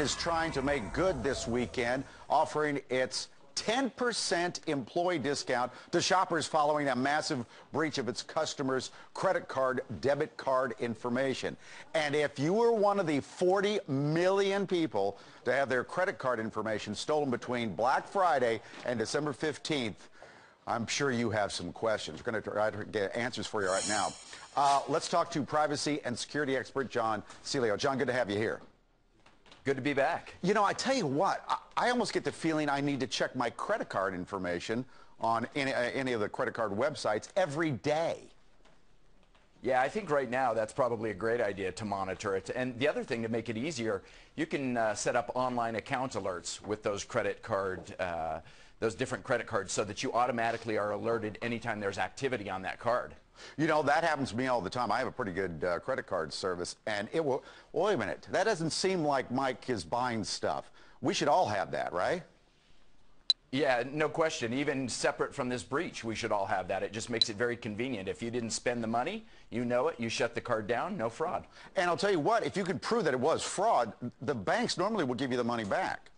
is trying to make good this weekend, offering its 10% employee discount to shoppers following a massive breach of its customers' credit card, debit card information. And if you were one of the 40 million people to have their credit card information stolen between Black Friday and December 15th, I'm sure you have some questions. We're going to try to get answers for you right now. Let's talk to privacy and security expert John Sileo. John, good to have you here. Good to be back. You know, I tell you what, I almost get the feeling I need to check my credit card information on any of the credit card websites every day. Yeah, I think right now that's probably a great idea to monitor it. And the other thing to make it easier, you can set up online account alerts with those those different credit cards so that you automatically are alerted anytime there's activity on that card. You know, that happens to me all the time. I have a pretty good credit card service, and it will, wait a minute, that doesn't seem like Mike is buying stuff. We should all have that, right? Yeah, no question. Even separate from this breach, we should all have that. It just makes it very convenient. If you didn't spend the money, you know it, you shut the card down, no fraud. And I'll tell you what, if you could prove that it was fraud, the banks normally will give you the money back.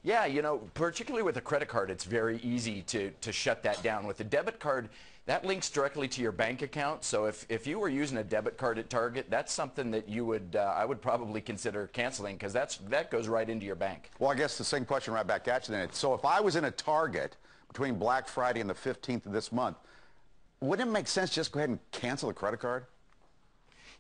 Yeah, you know, particularly with a credit card, it's very easy to shut that down. With a debit card, that links directly to your bank account. So if you were using a debit card at Target, that's something that you would, I would probably consider canceling, because that goes right into your bank. Well, I guess the same question right back at you then. So if I was in a Target between Black Friday and the 15th of this month, wouldn't it make sense just go ahead and cancel the credit card?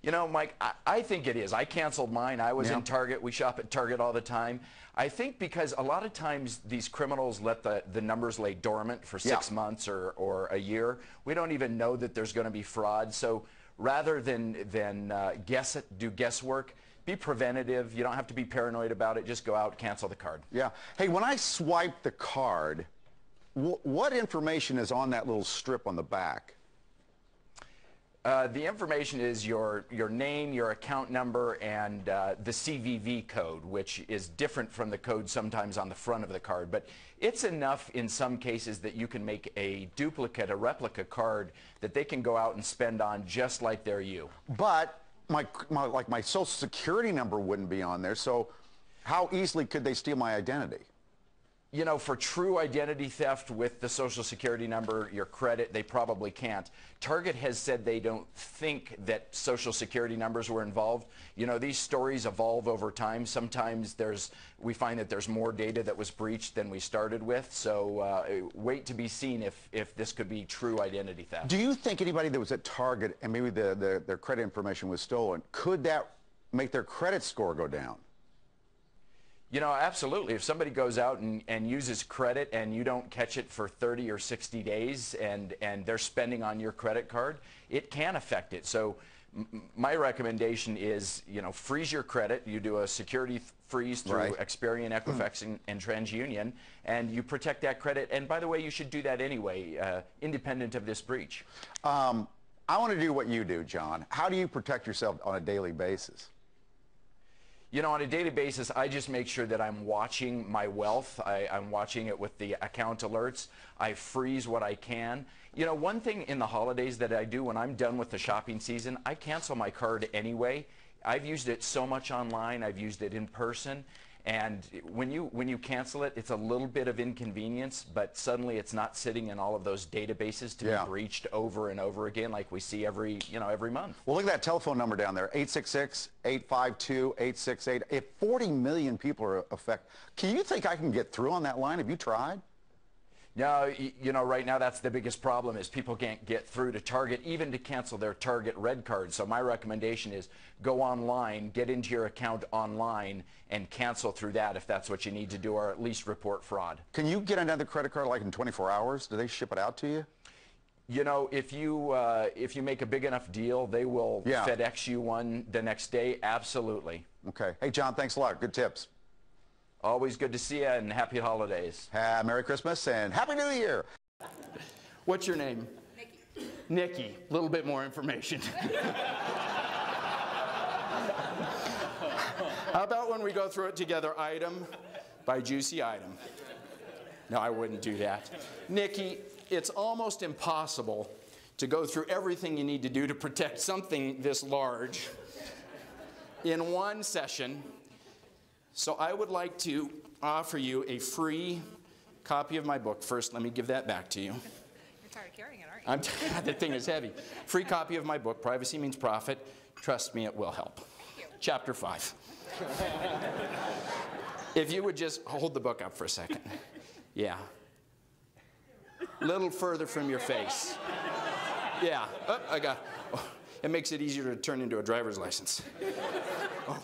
You know, Mike, I think it is. I canceled mine. I was in Target. We shop at Target all the time. I think because a lot of times these criminals let the numbers lay dormant for 6 months or a year. We don't even know that there's going to be fraud. So rather than do guesswork, be preventative. You don't have to be paranoid about it. Just go out, cancel the card. Yeah. Hey, when I swipe the card, what information is on that little strip on the back? The information is your name, your account number, and the CVV code, which is different from the code sometimes on the front of the card. But it's enough in some cases that you can make a duplicate, a replica card that they can go out and spend on just like they're you. But my Social Security number wouldn't be on there, so how easily could they steal my identity? You know, for true identity theft with the Social Security number, your credit, they probably can't. Target has said they don't think that Social Security numbers were involved. You know, these stories evolve over time. Sometimes we find that there's more data that was breached than we started with. So wait to be seen if this could be true identity theft. Do you think anybody that was at Target and maybe their credit information was stolen, could that make their credit score go down? You know, absolutely. If somebody goes out and uses credit and you don't catch it for 30 or 60 days and they're spending on your credit card, it can affect it. So my recommendation is, you know, freeze your credit. You do a security freeze through Experian, Equifax, and TransUnion, and you protect that credit. And by the way, you should do that anyway, independent of this breach. I want to do what you do, John. How do you protect yourself on a daily basis? You know, on a daily basis, I just make sure that I'm watching my wealth. I'm watching it with the account alerts. I freeze what I can. You know, one thing in the holidays that I do when I'm done with the shopping season, I cancel my card anyway. I've used it so much online. I've used it in person. And when you cancel it, it's a little bit of inconvenience, but suddenly it's not sitting in all of those databases to be breached over and over again like we see every month. Well, look at that telephone number down there, 866-852-868. If 40 million people are affected, can you think I can get through on that line? Have you tried? No, you know, right now that's the biggest problem is people can't get through to Target, even to cancel their Target Red card. So my recommendation is go online, get into your account online, and cancel through that if that's what you need to do, or at least report fraud. Can you get another credit card like in 24 hours? Do they ship it out to you? You know, if you make a big enough deal, they will FedEx you one the next day. Absolutely. Okay. Hey, John, thanks a lot. Good tips. Always good to see you, and happy holidays. Merry Christmas and Happy New Year. What's your name? Nikki. Nikki. A little bit more information. How about when we go through it together, item by juicy item? No, I wouldn't do that. Nikki, it's almost impossible to go through everything you need to do to protect something this large in one session. So I would like to offer you a free copy of my book. First, let me give that back to you. You're tired of carrying it, aren't you? That thing is heavy. Free copy of my book, Privacy Means Profit. Trust me, it will help. Chapter 5. If you would just hold the book up for a second. Yeah. A little further from your face. Yeah. Oh, it makes it easier to turn into a driver's license. Oh.